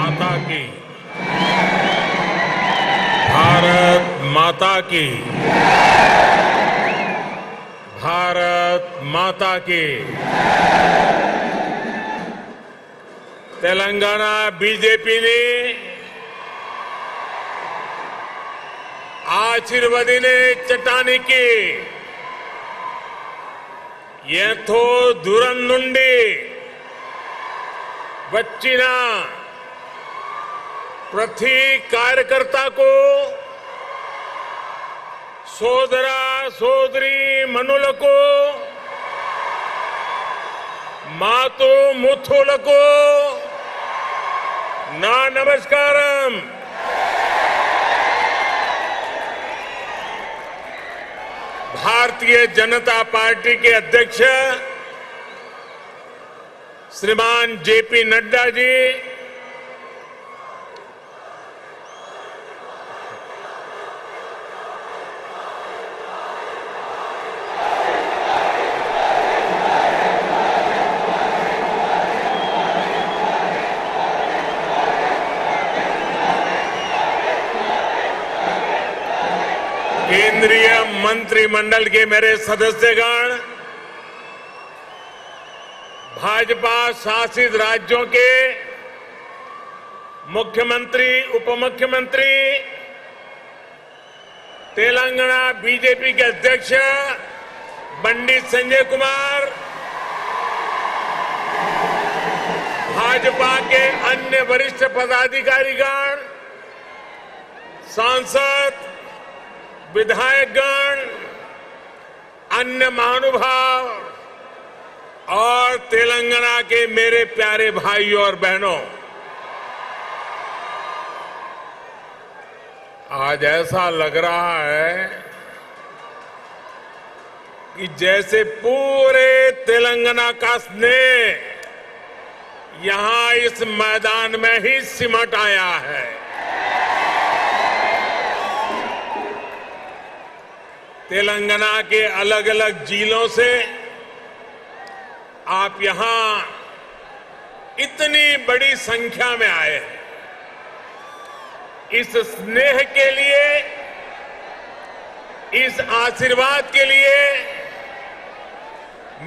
माता की, भारत माता की, भारत माता की। तेलंगाना बीजेपी ने ఆశీర్వదినే చట్టానికి ఎంతో దూరం నుండి వచ్చిన ప్రతి కార్యకర్తకు సోదర సోదరి మనులకు మాతు ముత్తులకు నా నమస్కారం। भारतीय जनता पार्टी के अध्यक्ष श्रीमान जेपी नड्डा जी, केंद्रीय मंत्रिमंडल के मेरे सदस्यगण, भाजपा शासित राज्यों के मुख्यमंत्री, उपमुख्यमंत्री, तेलंगाना बीजेपी के अध्यक्ष पंडित संजय कुमार, भाजपा के अन्य वरिष्ठ पदाधिकारीगण, सांसद, विधायकगण, अन्य महानुभाव और तेलंगाना के मेरे प्यारे भाइयों और बहनों, आज ऐसा लग रहा है कि जैसे पूरे तेलंगाना का स्नेह यहां इस मैदान में ही सिमट आया है। तेलंगाना के अलग अलग जिलों से आप यहां इतनी बड़ी संख्या में आए हैं। इस स्नेह के लिए, इस आशीर्वाद के लिए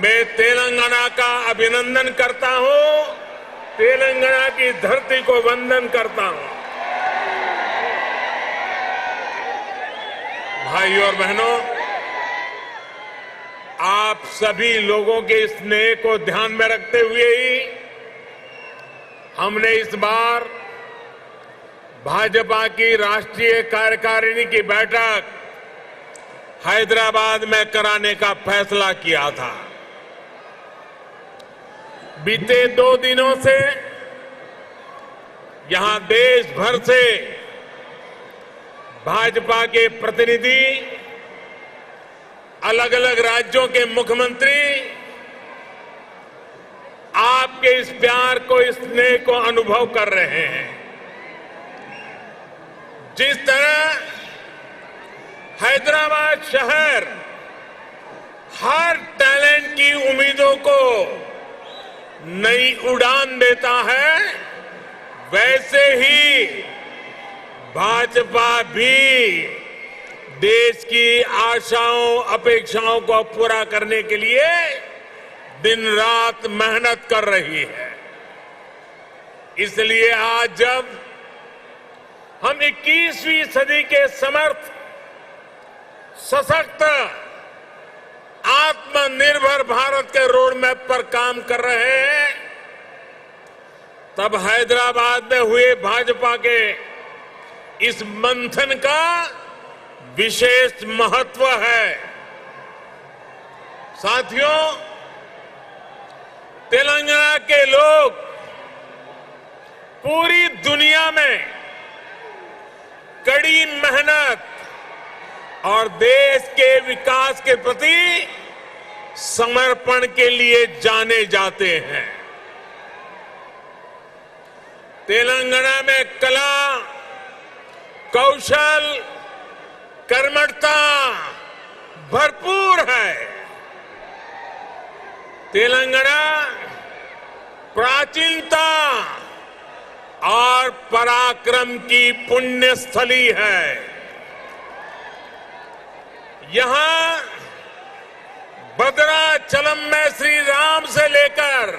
मैं तेलंगाना का अभिनंदन करता हूं, तेलंगाना की धरती को वंदन करता हूं। भाइयों और बहनों, आप सभी लोगों के स्नेह को ध्यान में रखते हुए ही हमने इस बार भाजपा की राष्ट्रीय कार्यकारिणी की बैठक हैदराबाद में कराने का फैसला किया था। बीते 2 दिनों से यहां देश भर से भाजपा के प्रतिनिधि, अलग अलग राज्यों के मुख्यमंत्री आपके इस प्यार को, इस स्नेह को अनुभव कर रहे हैं। जिस तरह हैदराबाद शहर हर टैलेंट की उम्मीदों को नई उड़ान देता है, वैसे ही भाजपा भी देश की आशाओं, अपेक्षाओं को पूरा करने के लिए दिन रात मेहनत कर रही है। इसलिए आज जब हम 21वीं सदी के समर्थ, सशक्त, आत्मनिर्भर भारत के रोड मैप पर काम कर रहे हैं, तब हैदराबाद में हुए भाजपा के इस मंथन का विशेष महत्व है। साथियों, तेलंगाना के लोग पूरी दुनिया में कड़ी मेहनत और देश के विकास के प्रति समर्पण के लिए जाने जाते हैं। तेलंगाना में कला, कौशल, कर्मठता भरपूर है। तेलंगाना प्राचीनता और और पराक्रम की पुण्य स्थली है। यहां भद्राचलम में श्री राम से लेकर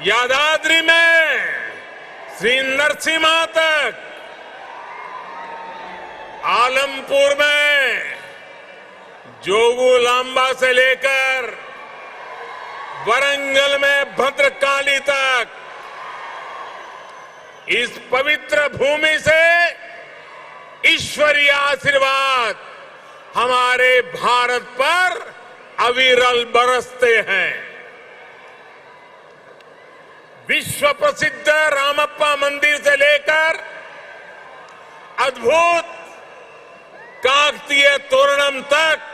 यादाद्री में श्री नरसिम्हा तक, आलमपुर में जोगुलांबा से लेकर वरंगल में भद्रकाली तक, इस पवित्र भूमि से ईश्वरीय आशीर्वाद हमारे भारत पर अविरल बरसते हैं। विश्व प्रसिद्ध रामप्पा मंदिर से लेकर अद्भुत काकतीय तोरणम तक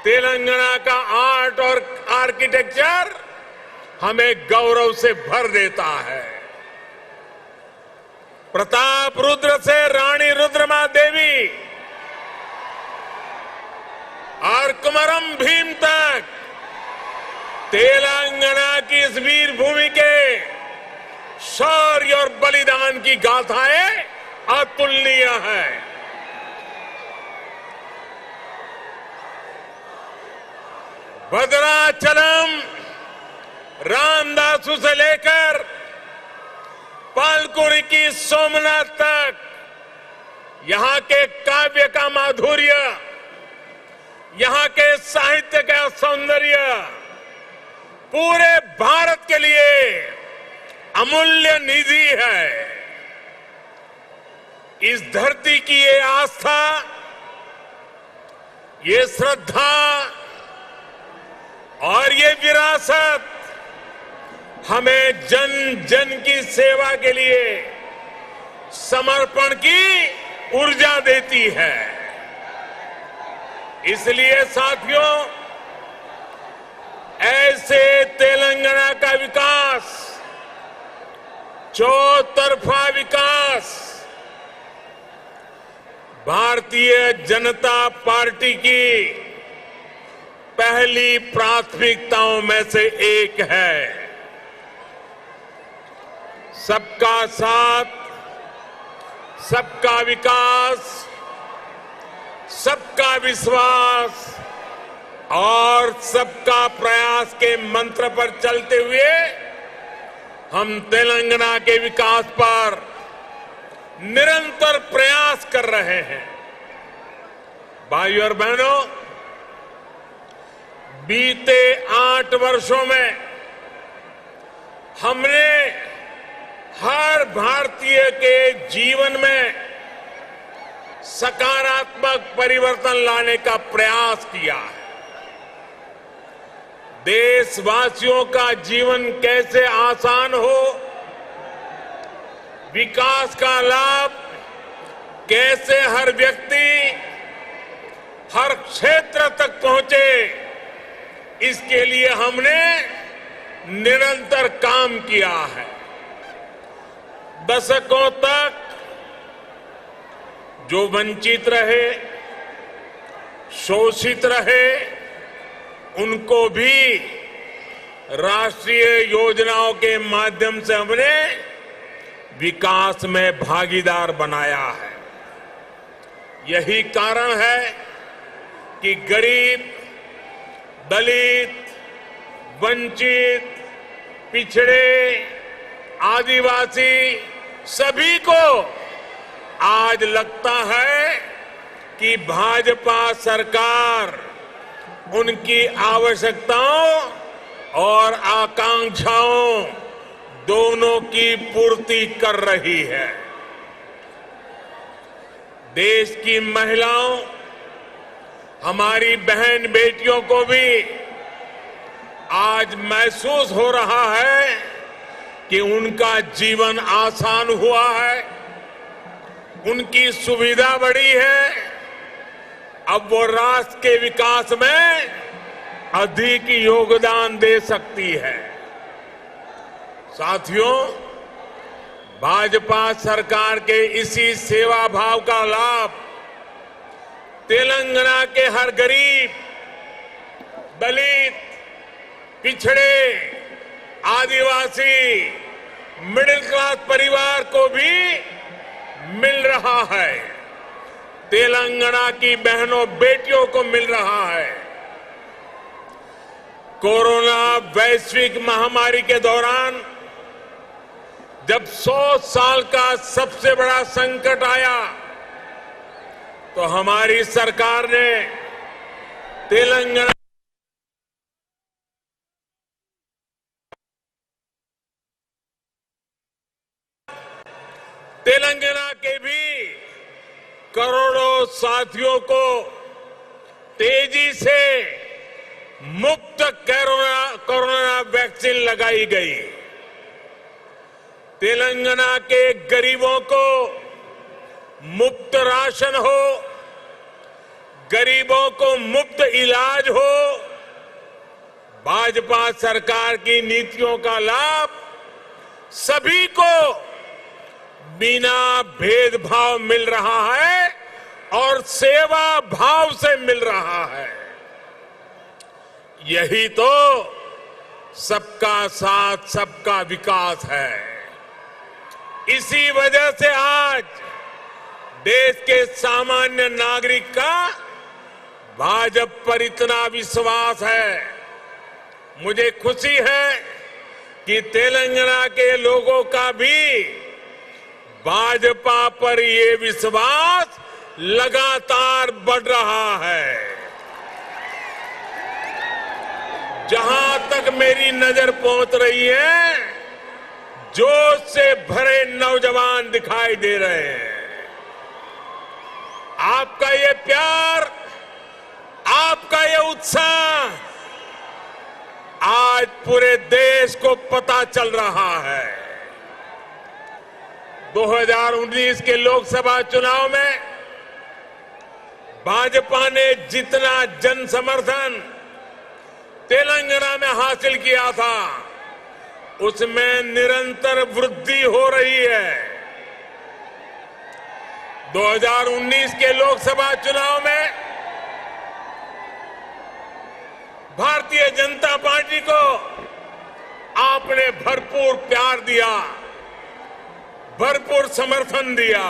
तेलंगाना का आर्ट और आर्किटेक्चर हमें गौरव से भर देता है। प्रताप रुद्र से रानी रुद्रमा देवी और कुमरम भीम तक तेलंगाना की इस वीर भूमि के शौर्य और बलिदान की गाथाएं अतुलनीय है। भद्राचलम रामदासु से लेकर पालकुरी की सोमनाथ तक यहां के काव्य का माधुर्य, यहां के साहित्य का सौंदर्य पूरे भारत के लिए अमूल्य निधि है। इस धरती की ये आस्था, ये श्रद्धा और ये विरासत हमें जन जन की सेवा के लिए समर्पण की ऊर्जा देती है। इसलिए साथियों, ऐसे तेलंगाना का विकास, चौतरफा विकास भारतीय जनता पार्टी की पहली प्राथमिकताओं में से एक है। सबका साथ, सबका विकास, सबका विश्वास और सबका प्रयास के मंत्र पर चलते हुए हम तेलंगाना के विकास पर निरंतर प्रयास कर रहे हैं। भाइयों और बहनों, बीते 8 वर्षों में हमने हर भारतीय के जीवन में सकारात्मक परिवर्तन लाने का प्रयास किया है। देशवासियों का जीवन कैसे आसान हो, विकास का लाभ कैसे हर व्यक्ति, हर क्षेत्र तक पहुंचे, इसके लिए हमने निरंतर काम किया है। दशकों तक जो वंचित रहे, शोषित रहे, उनको भी राष्ट्रीय योजनाओं के माध्यम से हमने विकास में भागीदार बनाया है। यही कारण है कि गरीब, दलित, वंचित, पिछड़े, आदिवासी सभी को आज लगता है कि भाजपा सरकार उनकी आवश्यकताओं और आकांक्षाओं दोनों की पूर्ति कर रही है। देश की महिलाओं, हमारी बहन बेटियों को भी आज महसूस हो रहा है कि उनका जीवन आसान हुआ है, उनकी सुविधा बढ़ी है। अब वो राष्ट्र के विकास में अधिक योगदान दे सकती है। साथियों, भाजपा सरकार के इसी सेवा भाव का लाभ तेलंगाना के हर गरीब, दलित, पिछड़े, आदिवासी मिडिल क्लास परिवार को भी मिल रहा है, तेलंगाना की बहनों बेटियों को मिल रहा है। कोरोना वैश्विक महामारी के दौरान जब 100 साल का सबसे बड़ा संकट आया तो हमारी सरकार ने तेलंगाना के भी करोड़ों साथियों को तेजी से मुफ्त कोरोना वैक्सीन लगाई गई। तेलंगाना के गरीबों को मुफ्त राशन हो, गरीबों को मुफ्त इलाज हो, भाजपा सरकार की नीतियों का लाभ सभी को बिना भेदभाव मिल रहा है और सेवा भाव से मिल रहा है। यही तो सबका साथ सबका विकास है। इसी वजह से आज देश के सामान्य नागरिक का भाजपा पर इतना विश्वास है। मुझे खुशी है कि तेलंगाना के लोगों का भी भाजपा पर ये विश्वास लगातार बढ़ रहा है। जहां तक मेरी नजर पहुंच रही है, जोश से भरे नौजवान दिखाई दे रहे हैं। आपका ये प्यार, आपका ये उत्साह आज पूरे देश को पता चल रहा है। 2019 के लोकसभा चुनाव में भाजपा ने जितना जन समर्थन तेलंगाना में हासिल किया था, उसमें निरंतर वृद्धि हो रही है। 2019 के लोकसभा चुनाव में भारतीय जनता पार्टी को आपने भरपूर प्यार दिया, भरपूर समर्थन दिया।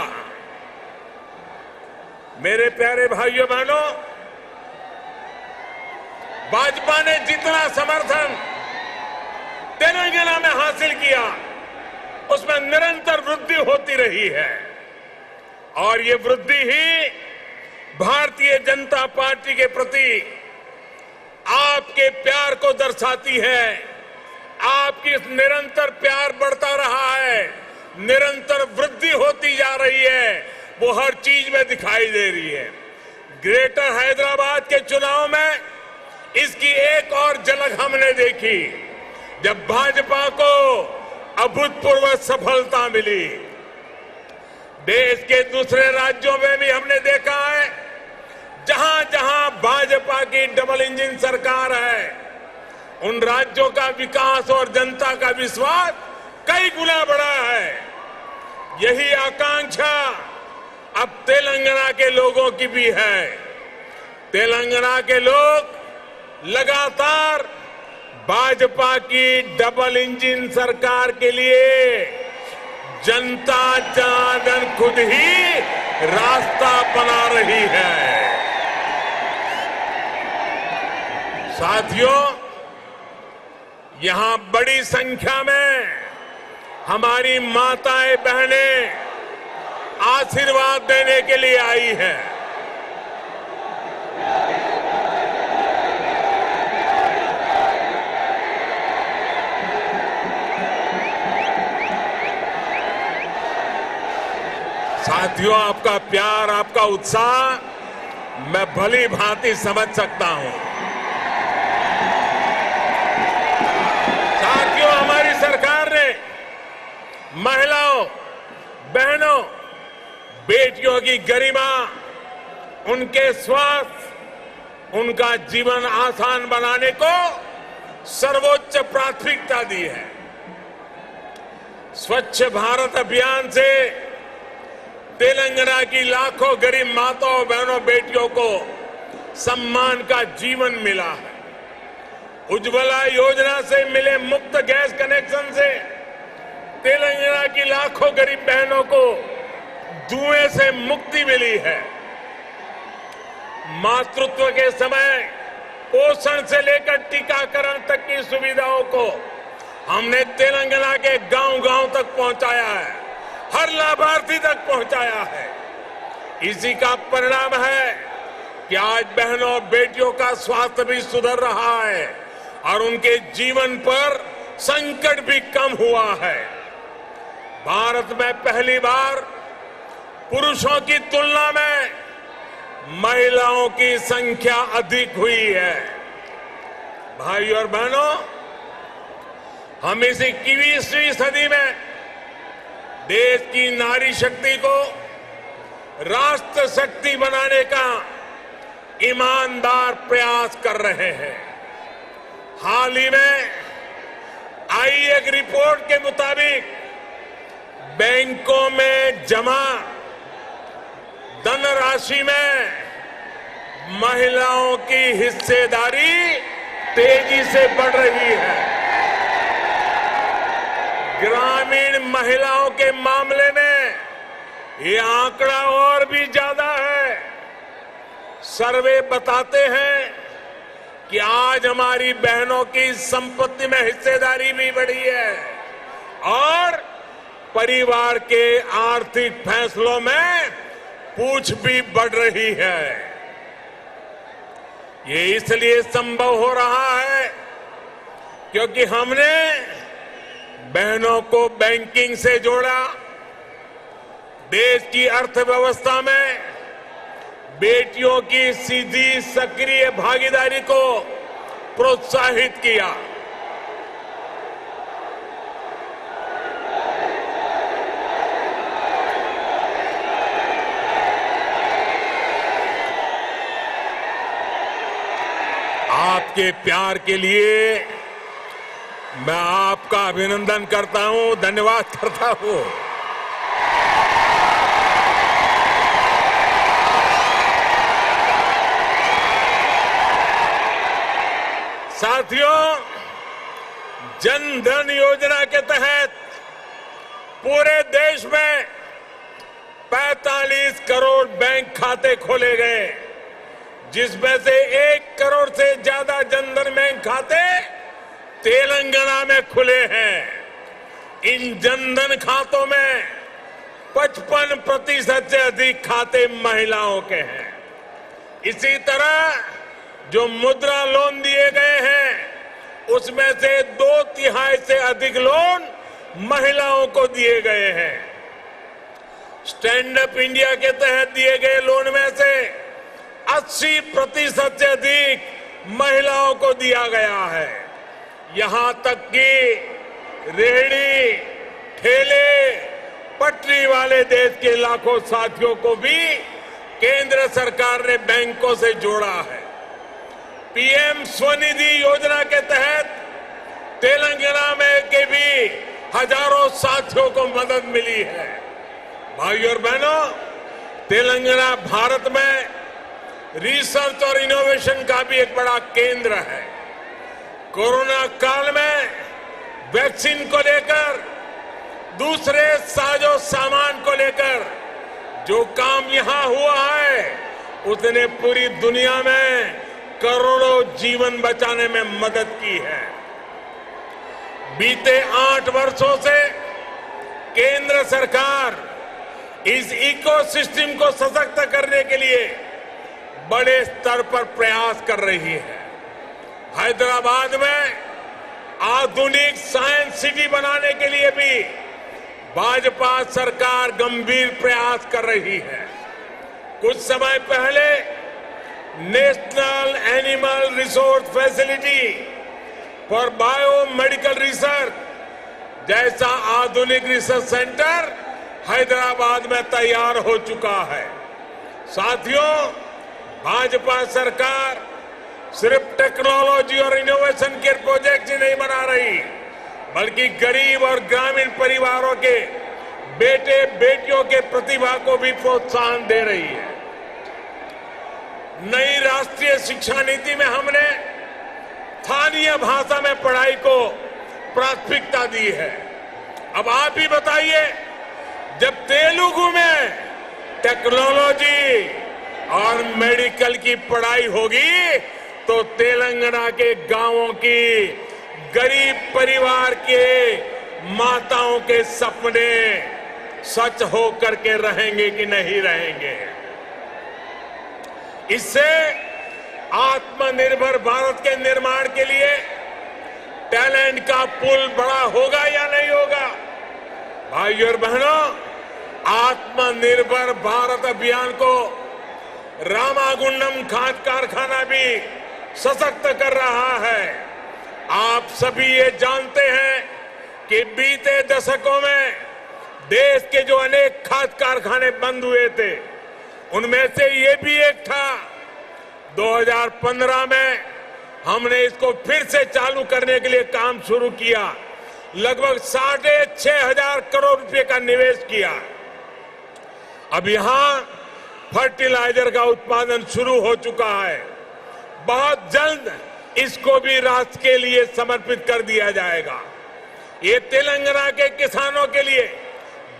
मेरे प्यारे भाइयों बहनों, भाजपा ने जितना समर्थन तेलंगाना में हासिल किया, उसमें निरंतर वृद्धि होती रही है और ये वृद्धि ही भारतीय जनता पार्टी के प्रति आपके प्यार को दर्शाती है। आपकी इस निरंतर प्यार बढ़ता रहा है, निरंतर वृद्धि होती जा रही है, वो हर चीज में दिखाई दे रही है। ग्रेटर हैदराबाद के चुनाव में इसकी एक और झलक हमने देखी, जब भाजपा को अभूतपूर्व सफलता मिली। देश के दूसरे राज्यों में भी हमने देखा है, जहां जहां भाजपा की डबल इंजन सरकार है, उन राज्यों का विकास और जनता का विश्वास कई गुना बढ़ा है। यही आकांक्षा अब तेलंगाना के लोगों की भी है। तेलंगाना के लोग लगातार भाजपा की डबल इंजन सरकार के लिए जनता जनार्दन खुद ही रास्ता बना रही है। साथियों, यहां बड़ी संख्या में हमारी माताएं बहनें आशीर्वाद देने के लिए आई हैं। साथियों, आपका प्यार, आपका उत्साह मैं भली भांति समझ सकता हूं। साथियों, हमारी सरकार ने महिलाओं, बहनों, बेटियों की गरिमा, उनके स्वास्थ्य, उनका जीवन आसान बनाने को सर्वोच्च प्राथमिकता दी है। स्वच्छ भारत अभियान से तेलंगाना की लाखों गरीब माताओं, बहनों, बेटियों को सम्मान का जीवन मिला है। उज्ज्वला योजना से मिले मुफ्त गैस कनेक्शन से तेलंगाना की लाखों गरीब बहनों को धुएं से मुक्ति मिली है। मातृत्व के समय पोषण से लेकर टीकाकरण तक की सुविधाओं को हमने तेलंगाना के गांव-गांव तक पहुंचाया है, हर लाभार्थी तक पहुंचाया है। इसी का परिणाम है कि आज बहनों और बेटियों का स्वास्थ्य भी सुधर रहा है और उनके जीवन पर संकट भी कम हुआ है। भारत में पहली बार पुरुषों की तुलना में महिलाओं की संख्या अधिक हुई है। भाइयों और बहनों, हम इस 21वीं सदी में देश की नारी शक्ति को राष्ट्र शक्ति बनाने का ईमानदार प्रयास कर रहे हैं। हाल ही में आई एक रिपोर्ट के मुताबिक बैंकों में जमा धनराशि में महिलाओं की हिस्सेदारी तेजी से बढ़ रही है। ग्रामीण महिलाओं के मामले में ये आंकड़ा और भी ज्यादा है। सर्वे बताते हैं कि आज हमारी बहनों की संपत्ति में हिस्सेदारी भी बढ़ी है और परिवार के आर्थिक फैसलों में पूछ भी बढ़ रही है। ये इसलिए संभव हो रहा है क्योंकि हमने बहनों को बैंकिंग से जोड़ा, देश की अर्थव्यवस्था में बेटियों की सीधी सक्रिय भागीदारी को प्रोत्साहित किया। आपके प्यार के लिए मैं आपका अभिनंदन करता हूं, धन्यवाद करता हूं। साथियों, जन धन योजना के तहत पूरे देश में 45 करोड़ बैंक खाते खोले गए, जिसमें से 1 करोड़ से ज्यादा जनधन बैंक खाते तेलंगाना में खुले हैं। इन जनधन खातों में 55% से अधिक खाते महिलाओं के हैं। इसी तरह जो मुद्रा लोन दिए गए हैं उसमें से 2/3 से अधिक लोन महिलाओं को दिए गए हैं। स्टैंड अप इंडिया के तहत दिए गए लोन में से 80% से अधिक महिलाओं को दिया गया है। यहां तक कि रेहड़ी, ठेले, पटरी वाले देश के लाखों साथियों को भी केंद्र सरकार ने बैंकों से जोड़ा है। पीएम स्वनिधि योजना के तहत तेलंगाना में के भी हजारों साथियों को मदद मिली है। भाइयों और बहनों, तेलंगाना भारत में रिसर्च और इनोवेशन का भी एक बड़ा केंद्र है। कोरोना काल में वैक्सीन को लेकर, दूसरे साजो सामान को लेकर जो काम यहां हुआ है उसने पूरी दुनिया में करोड़ों जीवन बचाने में मदद की है। बीते 8 वर्षों से केंद्र सरकार इस इकोसिस्टम को सशक्त करने के लिए बड़े स्तर पर प्रयास कर रही है। हैदराबाद में आधुनिक साइंस सिटी बनाने के लिए भी भाजपा सरकार गंभीर प्रयास कर रही है। कुछ समय पहले national animal resource facility for biomedical research जैसा आधुनिक रिसर्च सेंटर हैदराबाद में तैयार हो चुका है। साथियों, भाजपा सरकार सिर्फ टेक्नोलॉजी और इनोवेशन के प्रोजेक्ट ही नहीं बना रही, बल्कि गरीब और ग्रामीण परिवारों के बेटे बेटियों के प्रतिभा को भी प्रोत्साहन दे रही है। नई राष्ट्रीय शिक्षा नीति में हमने स्थानीय भाषा में पढ़ाई को प्राथमिकता दी है। अब आप ही बताइए, जब तेलुगु में टेक्नोलॉजी और मेडिकल की पढ़ाई होगी तो तेलंगाना के गांवों की गरीब परिवार के माताओं के सपने सच हो करके रहेंगे कि नहीं रहेंगे। इससे आत्मनिर्भर भारत के निर्माण के लिए टैलेंट का पुल बड़ा होगा या नहीं होगा? भाइयों और बहनों, आत्मनिर्भर भारत अभियान को रामागुंडम खाद कारखाना भी सशक्त कर रहा है। आप सभी ये जानते हैं कि बीते दशकों में देश के जो अनेक खाद कारखाने बंद हुए थे, उनमें से ये भी एक था। 2015 में हमने इसको फिर से चालू करने के लिए काम शुरू किया। लगभग 6,500 करोड़ रुपए का निवेश किया। अब यहां फर्टिलाइजर का उत्पादन शुरू हो चुका है। बहुत जल्द इसको भी राष्ट्र के लिए समर्पित कर दिया जाएगा। ये तेलंगाना के किसानों के लिए,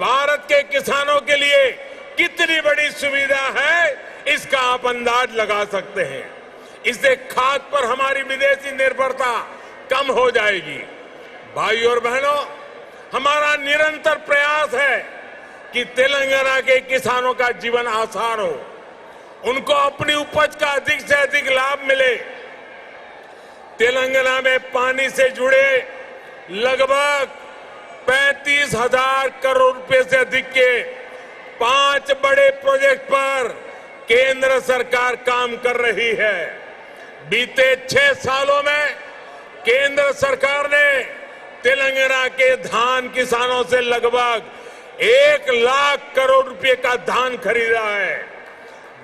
भारत के किसानों के लिए कितनी बड़ी सुविधा है, इसका आप अंदाज लगा सकते हैं। इससे खाद पर हमारी विदेशी निर्भरता कम हो जाएगी। भाइयों और बहनों, हमारा निरंतर प्रयास है कि तेलंगाना के किसानों का जीवन आसान हो, उनको अपनी उपज का अधिक से अधिक लाभ मिले। तेलंगाना में पानी से जुड़े लगभग 35,000 करोड़ रुपए से अधिक के 5 बड़े प्रोजेक्ट पर केंद्र सरकार काम कर रही है। बीते 6 सालों में केंद्र सरकार ने तेलंगाना के धान किसानों से लगभग 1 लाख करोड़ रुपए का धान खरीदा है।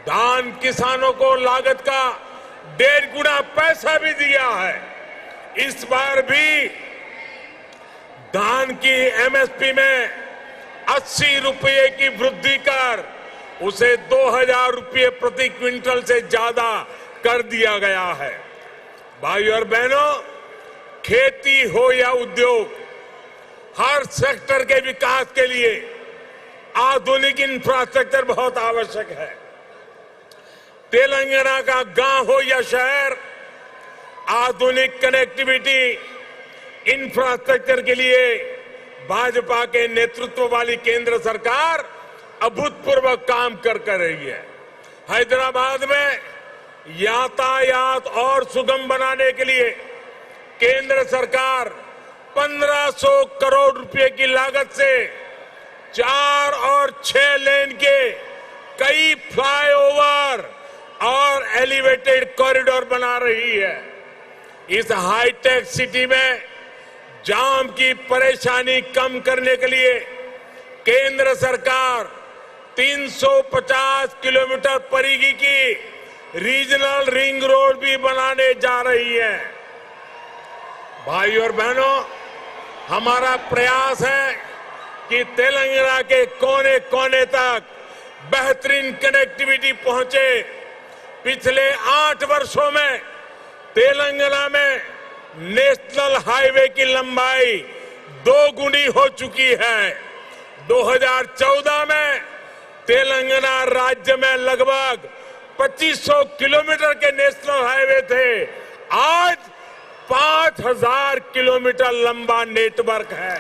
धान किसानों को लागत का 1.5 गुना पैसा भी दिया है। इस बार भी धान की एमएसपी में 80 रुपये की वृद्धि कर उसे 2,000 रुपये प्रति क्विंटल से ज्यादा कर दिया गया है। भाइयों और बहनों, खेती हो या उद्योग, हर सेक्टर के विकास के लिए आधुनिक इंफ्रास्ट्रक्चर बहुत आवश्यक है। तेलंगाना का गांव हो या शहर, आधुनिक कनेक्टिविटी इंफ्रास्ट्रक्चर के लिए भाजपा के नेतृत्व वाली केंद्र सरकार अभूतपूर्व काम कर रही है। हैदराबाद में यातायात और सुगम बनाने के लिए केंद्र सरकार 1,500 करोड़ रुपए की लागत से 4 और 6 लेन के कई फ्लाईओवर और एलिवेटेड कॉरिडोर बना रही है। इस हाईटेक सिटी में जाम की परेशानी कम करने के लिए केंद्र सरकार 350 किलोमीटर परिधि की रीजनल रिंग रोड भी बनाने जा रही है। भाइयों और बहनों, हमारा प्रयास है कि तेलंगाना के कोने कोने तक बेहतरीन कनेक्टिविटी पहुंचे। पिछले 8 वर्षों में तेलंगाना में नेशनल हाईवे की लंबाई 2 गुनी हो चुकी है। 2014 में तेलंगाना राज्य में लगभग 2500 किलोमीटर के नेशनल हाईवे थे। आज 5,000 किलोमीटर लंबा नेटवर्क है।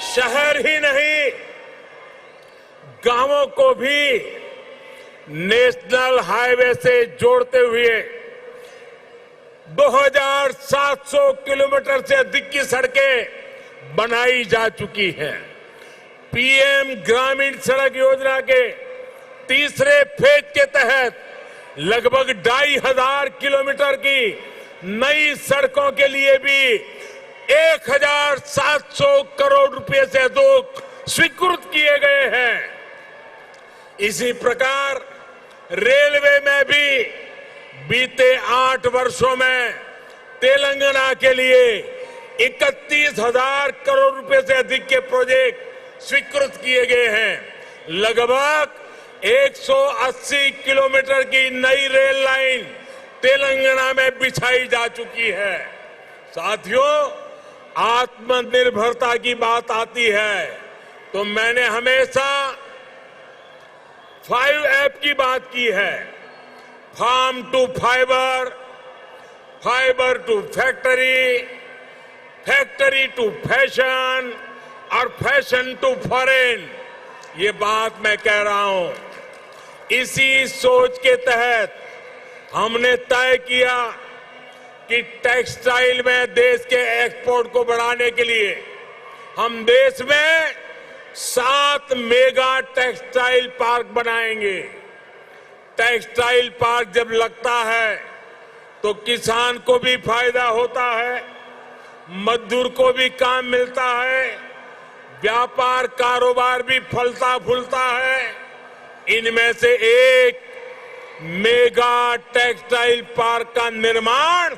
शहर ही नहीं, गांवों को भी नेशनल हाईवे से जोड़ते हुए 2,700 किलोमीटर से अधिक की सड़कें बनाई जा चुकी हैं। पीएम ग्रामीण सड़क योजना के तीसरे फेज के तहत लगभग 2,500 किलोमीटर की नई सड़कों के लिए भी 1,700 करोड़ रुपए से अधिक स्वीकृत किए गए हैं। इसी प्रकार रेलवे में भी बीते 8 वर्षों में तेलंगाना के लिए 31,000 करोड़ रुपए से अधिक के प्रोजेक्ट स्वीकृत किए गए हैं। लगभग 180 किलोमीटर की नई रेल लाइन तेलंगाना में बिछाई जा चुकी है। साथियों, आत्मनिर्भरता की बात आती है तो मैंने हमेशा 5F की बात की है। Farm to fibre, fibre to factory, factory to fashion और फैशन टू फॉरेन। ये बात मैं कह रहा हूं। इसी सोच के तहत हमने तय किया कि टेक्सटाइल में देश के एक्सपोर्ट को बढ़ाने के लिए हम देश में 7 मेगा टेक्सटाइल पार्क बनाएंगे। टेक्सटाइल पार्क जब लगता है तो किसान को भी फायदा होता है, मजदूर को भी काम मिलता है, व्यापार कारोबार भी फलता फूलता है। इनमें से एक मेगा टेक्सटाइल पार्क का निर्माण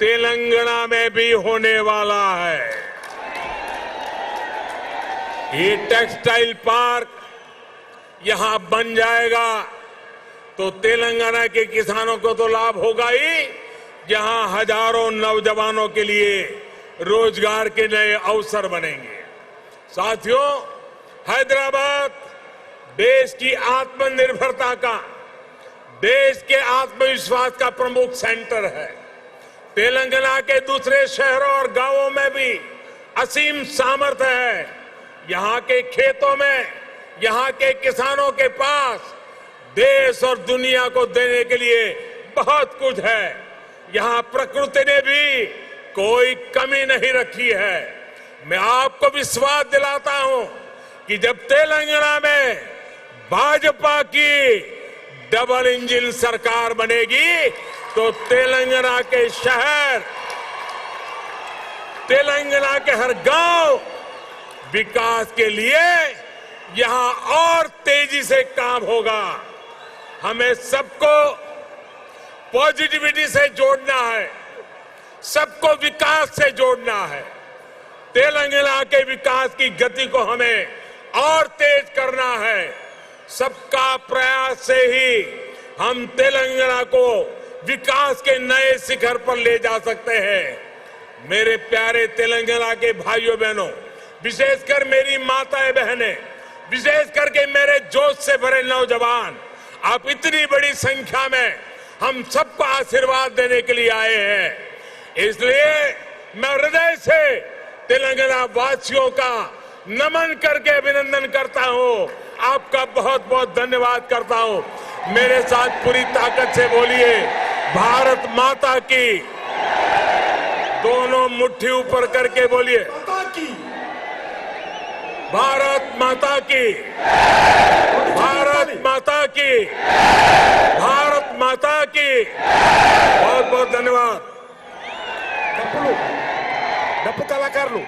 तेलंगाना में भी होने वाला है। ये टेक्सटाइल पार्क यहां बन जाएगा तो तेलंगाना के किसानों को तो लाभ होगा ही, जहां हजारों नौजवानों के लिए रोजगार के नए अवसर बनेंगे। साथियों, हैदराबाद देश की आत्मनिर्भरता का, देश के आत्मविश्वास का प्रमुख सेंटर है। तेलंगाना के दूसरे शहरों और गांवों में भी असीम सामर्थ्य है। यहां के खेतों में, यहां के किसानों के पास देश और दुनिया को देने के लिए बहुत कुछ है। यहां प्रकृति ने भी कोई कमी नहीं रखी है। मैं आपको विश्वास दिलाता हूं कि जब तेलंगाना में भाजपा की डबल इंजन सरकार बनेगी तो तेलंगाना के शहर, तेलंगाना के हर गांव विकास के लिए यहां और तेजी से काम होगा। हमें सबको पॉजिटिविटी से जोड़ना है, सबको विकास से जोड़ना है। तेलंगाना के विकास की गति को हमें और तेज करना है। सबका प्रयास से ही हम तेलंगाना को विकास के नए शिखर पर ले जा सकते हैं। मेरे प्यारे तेलंगाना के भाइयों बहनों, विशेषकर मेरी माताएं बहनें, विशेष करके मेरे जोश से भरे नौजवान, आप इतनी बड़ी संख्या में हम सबको आशीर्वाद देने के लिए आए हैं। इसलिए मैं हृदय से तेलंगाना वासियों का नमन करके अभिनंदन करता हूं। आपका बहुत बहुत धन्यवाद करता हूं। मेरे साथ पूरी ताकत से बोलिए, भारत माता की। दोनों मुट्ठी ऊपर करके बोलिए, भारत माता की, भारत माता की, भारत माता की। बहुत बहुत धन्यवाद। డప్పు కళాకారులు